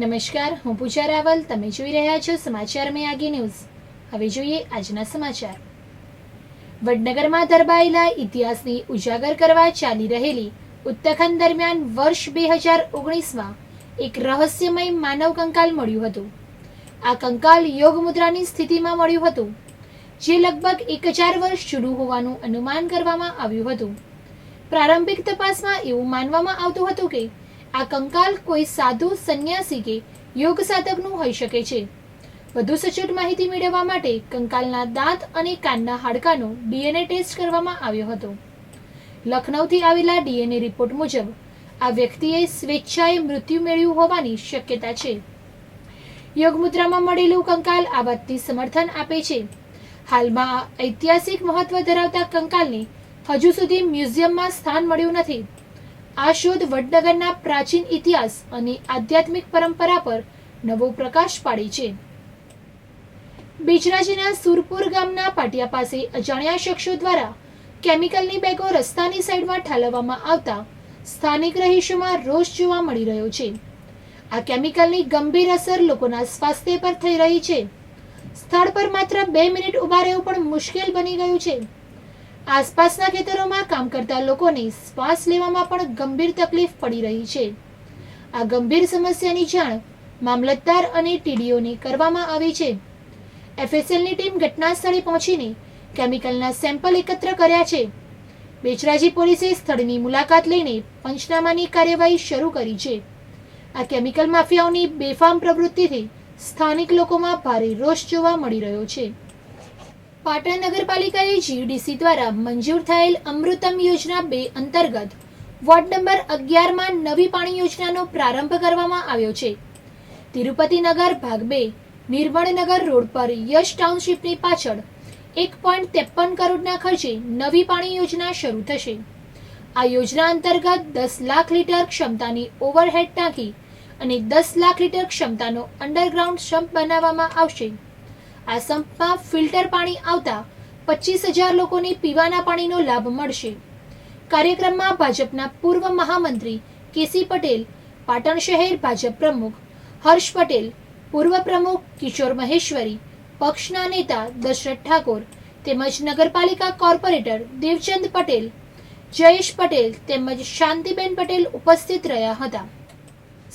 નમસ્કાર, હું પૂજા રાવલ. તમે જોઈ રહ્યા છો સમાચાર મેં આગે ન્યૂઝ. હવે જોઈએ આજના સમાચાર. વડનગરમાં દરબાયેલા ઇતિહાસને ઉજાગર કરવા ચાલી રહેલી ઉત્તરાખંડ દરમિયાન વર્ષ 2019માં એક રહસ્યમય માનવ કંકાલ મળ્યું હતું. આ કંકાલ યોગ મુદ્રાની સ્થિતિમાં મળ્યું હતું, જે લગભગ 1000 વર્ષ જૂનું હોવાનું અનુમાન કરવામાં આવ્યું હતું. પ્રારંભિક તપાસમાં એવું માનવામાં આવતું હતું કે આ કંકાલ કોઈ સાધુ, સંન્યાસી કે યોગ સાધકનું હોઈ શકે છે. વધુ સચોટ માહિતી મેળવવા માટે કંકાલના દાંત અને કાનના હાડકાનો ડીએનએ ટેસ્ટ કરવામાં આવ્યો હતો. લખનૌથી આવેલા ડીએનએ રિપોર્ટ મુજબ આ વ્યક્તિએ સ્વેચ્છાએ મૃત્યુ મેળવ્યું હોવાની શક્યતા છે. યોગ મુદ્રામાં મળેલું કંકાલ આ વાતથી સમર્થન આપે છે. હાલમાં ઐતિહાસિક મહત્વ ધરાવતા કંકાલને હજુ સુધી મ્યુઝિયમમાં સ્થાન મળ્યું નથી. આ શોધ વડનગરના પ્રાચીન ઇતિહાસ અને આધ્યાત્મિક પરંપરા પર નવો પ્રકાશ પાડે છે. બેચરાજીના સુરપુર ગામના પાટિયા પાસે અજાણ્યા શખ્સો દ્વારા કેમિકલની બેગો રસ્તાની સાઈડમાં ઠાલવવામાં આવતા સ્થાનિક રહીશોમાં રોષ જોવા મળી રહ્યો છે. આ કેમિકલની ગંભીર અસર લોકોના સ્વાસ્થ્ય પર થઈ રહી છે. સ્થળ પર માત્ર 2 મિનિટ ઉભા રહેવું પણ મુશ્કેલ બની ગયું છે. આસપાસના ખેતરોમાં કામ કરતા લોકોને શ્વાસ લેવામાં પણ ગંભીર તકલીફ પડી રહી છે. આ ગંભીર સમસ્યાની જાણ મામલતદાર અને ટીડીઓને કરવામાં આવી છે. એફએસએલની ટીમ ઘટના સ્થળે પહોંચીને કેમિકલના સેમ્પલ એકત્ર કર્યા છે. બેચરાજી પોલીસે સ્થળની મુલાકાત લઈને પંચનામાની કાર્યવાહી શરૂ કરી છે. આ કેમિકલ માફિયાઓની બેફામ પ્રવૃત્તિથી સ્થાનિક લોકોમાં ભારે રોષ જોવા મળી રહ્યો છે. પાટણ નગરપાલિકાએ જીયુડીસી દ્વારા મંજૂર થયેલ અમૃતમ યોજના 2 અંતર્ગત વોર્ડ નંબર 11માં નવી પાણી યોજનાનો પ્રારંભ કરવામાં આવ્યો છે. તિરુપતિનગર ભાગ 2 નિર્મળનગર રોડ પર યશ ટાઉનશીપની પાછળ 1.53 કરોડના ખર્ચે નવી પાણી યોજના શરૂ થશે. આ યોજના અંતર્ગત 10 લાખ લીટર ક્ષમતાની ઓવરહેડ ટાંકી અને 10 લાખ લીટર ક્ષમતાનો અંડરગ્રાઉન્ડ સમ્પ બનાવવામાં આવશે. આ સંપમાં ફિલ્ટર પાણી આવતા 25,000 લોકોને પીવાના પાણીનો લાભ મળશે. કાર્યક્રમમાં ભાજપના પૂર્વ મહામંત્રી કેસી પટેલ, પાટણ શહેર ભાજપ પ્રમુખ હર્ષ પટેલ, પૂર્વ પ્રમુખ કિશોર મહેશ્વરી, પક્ષના નેતા દશરથ ઠાકોર તેમજ નગરપાલિકા કોર્પોરેટર દેવચંદ પટેલ, જયેશ પટેલ તેમજ શાંતિબેન પટેલ ઉપસ્થિત રહ્યા હતા.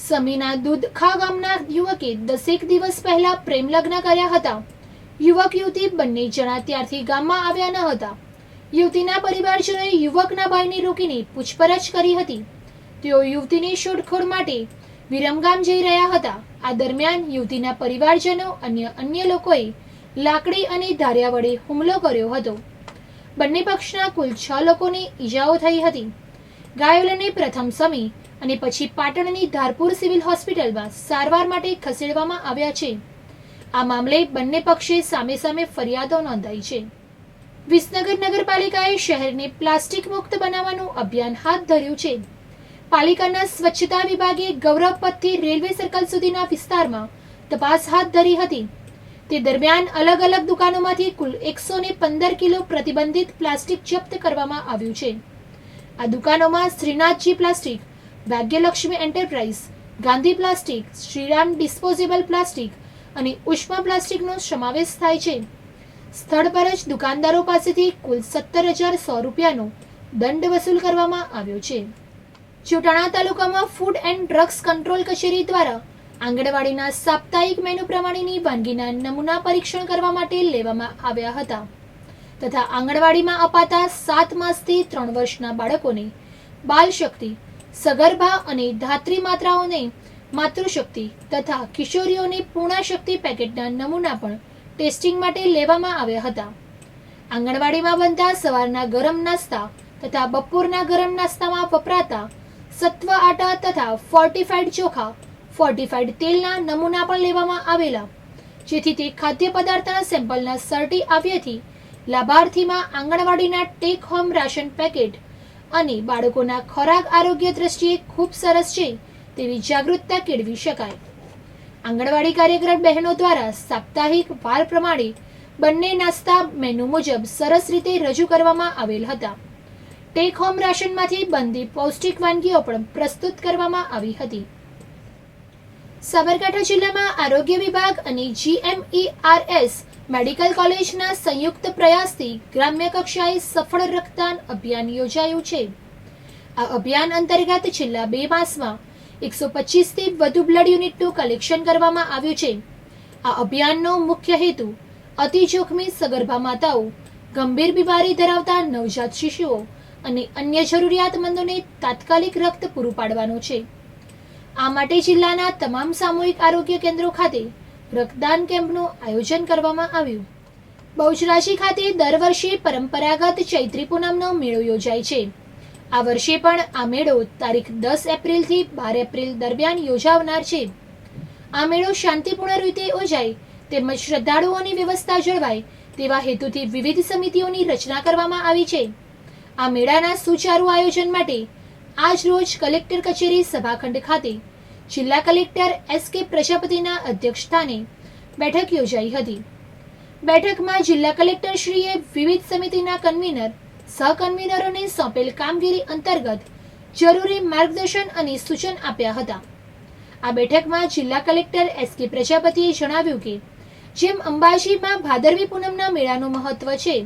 સમીના દૂધખા ગામના યુવકે 10 દિવસ પહેલા પ્રેમ લગ્ન કર્યા હતા. યુવક યુવતી બંને જણા ત્યારથી ગામમાં આવ્યા ન હતા. યુવતીના પરિવારજનોએ યુવકના ભાઈને રોકીને પૂછપરછ કરી હતી. તેઓ યુવતીની શોધખોળ માટે વિરમગામ જઈ રહ્યા હતા. આ દરમિયાન યુવતીના પરિવારજનો અન્ય લોકોએ લાકડી અને ધારિયા વડે હુમલો કર્યો હતો. બંને પક્ષના કુલ 6 લોકોને ઈજાઓ થઈ હતી. ઘાયલોને પ્રથમ સમી અને પછી પાટણની ધારપુર સિવિલ હોસ્પિટલમાં સારવાર માટે ખસેડવામાં આવ્યા છે. આ મામલે બંને પક્ષે સામે સામે ફરિયાદો નોંધાઈ છે. વિસનગર નગરપાલિકાએ શહેરને પ્લાસ્ટિક મુક્ત બનાવવાનું અભિયાન હાથ ધર્યું છે. પાલિકાના સ્વચ્છતા વિભાગે ગૌરવ પથથી રેલવે સર્કલ સુધીના વિસ્તારમાં તપાસ હાથ ધરી હતી. તે દરમિયાન અલગ અલગ દુકાનોમાંથી કુલ 115 કિલો પ્રતિબંધિત પ્લાસ્ટિક જપ્ત કરવામાં આવ્યું છે. આ દુકાનોમાં Shrinathji plastic, Bhagyalakshmi enterprise, Gandhi plastic, Shriram disposable plastic અને ઉષ્મા પ્લાસ્ટિકનો સમાવેશ થાય છે. સ્થળ પર જ દુકાનદારો પાસેથી કુલ 17,100 રૂપિયાનો દંડ વસૂલ કરવામાં આવ્યો છે. ચોટાણા તાલુકામાં ફૂડ એન્ડ ડ્રગ્સ કંટ્રોલ કચેરી દ્વારા આંગણવાડીના સાપ્તાહિક મેનુ પ્રમાણેની વાનગીના નમૂના પરીક્ષણ કરવા માટે લેવામાં આવ્યા હતા તથા આંગણવાડીમાં અપાતા 7 માસથી 3 વર્ષના બાળકોને બાલ શક્તિ, સગર્ભા અને ધાત્રી માત્રાઓને માતૃશક્તિ તથા કિશોરીઓને પૂર્ણા શક્તિ પેકેટના નમૂના પણ ટેસ્ટિંગ માટે લેવામાં આવ્યા હતા. આંગણવાડીમાં બનતા સવારના ગરમ નાસ્તા તથા બપોરના ગરમ નાસ્તામાં વપરાતા સત્વ આટા તથા ફોર્ટિફાઈડ ચોખા, ફોર્ટિફાઈડ તેલના નમૂના પણ લેવામાં આવેલા, જેથી તે ખાદ્ય પદાર્થના સેમ્પલના સર્ટી આવ્યાથી લાભાર્થીમાં આંગણવાડીના ટેક હોમ રાશન પેકેટ અને બાળકોના ખોરાક આરોગ્ય દ્રષ્ટિએ ખૂબ સરસ છે તેવી જાગૃતતા કેળવી શકાય. આંગણવાડી કાર્યકર બહેનો દ્વારા સાપ્તાહિક વાર પ્રમાણે બંને નાસ્તા મેનુ મુજબ સરસ રીતે રજૂ કરવામાં આવેલ હતા. ટેક હોમ રાશનમાંથી બનતી પૌષ્ટિક વાનગીઓ પણ પ્રસ્તુત કરવામાં આવી હતી. સાબરકાંઠા જિલ્લામાં આરોગ્ય વિભાગ અને GMERS મેડિકલ કોલેજના સંયુક્ત પ્રયાસથી ગ્રામ્ય કક્ષાએ સફળ રક્તદાન અભિયાન યોજાયું છે. આ અભિયાન અંતર્ગત છેલ્લા 2 માસમાં 125 થી વધુ બ્લડ યુનિટનું કલેક્શન કરવામાં આવ્યું છે. આ અભિયાનનો મુખ્ય હેતુ અતિ જોખમી સગર્ભા માતાઓ, ગંભીર બીમારી ધરાવતા નવજાત શિશુઓ અને અન્ય જરૂરિયાતમંદોને તાત્કાલિક રક્ત પૂરું પાડવાનો છે. આ માટે જિલ્લાના તમામ સામૂહિક આરોગ્ય કેન્દ્રો ખાતે રક્તદાન કેમ્પનું આયોજન કરવામાં આવ્યું. બહુચરાજી ખાતે દર વર્ષે પરંપરાગત ચૈત્રી પૂનમનો મેળો યોજાય છે. આ વર્ષે પણ આ મેળો તારીખ 10 એપ્રિલથી 12 એપ્રિલ દરમિયાન યોજાનાર છે. આ મેળો શાંતિપૂર્ણ રીતે યોજાય તેમજ શ્રદ્ધાળુઓની વ્યવસ્થા જળવાય તેવા હેતુથી વિવિધ સમિતિઓની રચના કરવામાં આવી છે. આ મેળાના સુચારુ આયોજન માટે આજ રોજ કલેક્ટર કચેરી સભાખંડ ખાતે જિલ્લા કલેક્ટર SK પ્રજાપતિના અધ્યક્ષસ્થાને બેઠક યોજાઈ હતી. બેઠકમાં જિલ્લા કલેક્ટરશ્રીએ વિવિધ સમિતિના કન્વીનર, સહકન્વીનરોને સોંપેલ કામગીરી અંતર્ગત જરૂરી માર્ગદર્શન અને સૂચન આપ્યા હતા. આ બેઠકમાં જિલ્લા કલેક્ટર SK પ્રજાપતિએ જણાવ્યું કે જેમ અંબાજીમાં ભાદરવી પૂનમના મેળાનું મહત્વ છે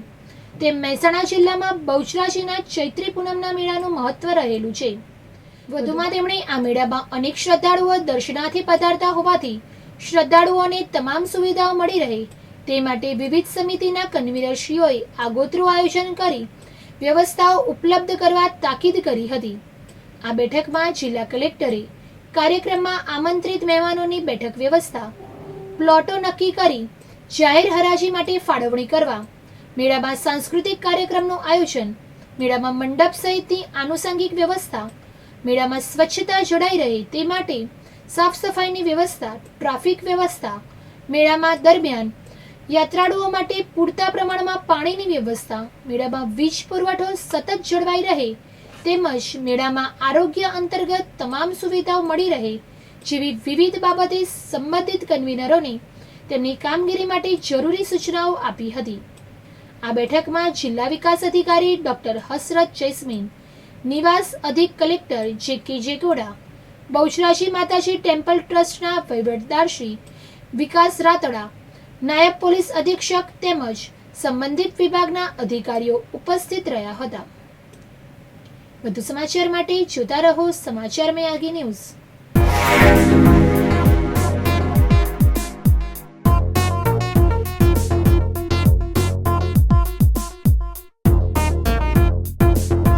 તેમ મહેસાણા જિલ્લામાં બહુચરાજીના ચૈત્રી પૂનમના મેળાનું મહત્વ રહેલું છે. વધુમાં તેમણે આ મેળામાં અનેક શ્રદ્ધાળુઓ દર્શનાર્થે પધારતા હોવાથી શ્રદ્ધાળુઓને તમામ સુવિધાઓ મળી રહે તે માટે વિવિધ સમિતિના કન્વીનરશ્રીઓએ આગોતરું આયોજન કરી વ્યવસ્થાઓ ઉપલબ્ધ કરવા તાકીદ કરી હતી. આ બેઠકમાં જિલ્લા કલેક્ટરે કાર્યક્રમમાં આમંત્રિત મહેમાનોની બેઠક વ્યવસ્થા, પ્લોટો નક્કી કરી જાહેર હરાજી માટે ફાળવણી કરવા, મેળામાં સાંસ્કૃતિક કાર્યક્રમનું આયોજન, મેળામાં મંડપ સહિતની આનુષંગિક વ્યવસ્થા, મેળામાં સ્વચ્છતા જળવાઈ રહે તે માટે સાફ સફાઈની વ્યવસ્થા, ટ્રાફિક વ્યવસ્થા, મેળામાં દરમિયાન યાત્રાળુઓ માટે પૂરતા પ્રમાણમાં પાણીની વ્યવસ્થા, મેળામાં વીજ પુરવઠો સતત જળવાઈ રહે તેમજ મેળામાં આરોગ્ય અંતર્ગત તમામ સુવિધાઓ મળી રહે જેવી વિવિધ બાબતે સંબંધિત કન્વીનરોને તેમની કામગીરી માટે જરૂરી સૂચનાઓ આપી હતી. આ બેઠકમાં જિલ્લા વિકાસ અધિકારી ડોક્ટર હસરત જૈસ્મીન, નિવાસ અધિક કલેક્ટર JK જેગોડા, બહુચરાજી માતાજી ટેમ્પલ ટ્રસ્ટના વહીવટદાર શ્રી વિકાસ રાતડા, નાયબ પોલીસ અધિક્ષક તેમજ સંબંધિત વિભાગના અધિકારીઓ ઉપસ્થિત રહ્યા હતા. વધુ સમાચાર માટે જોતા રહો સમાચાર મેં આગે ન્યૂઝ.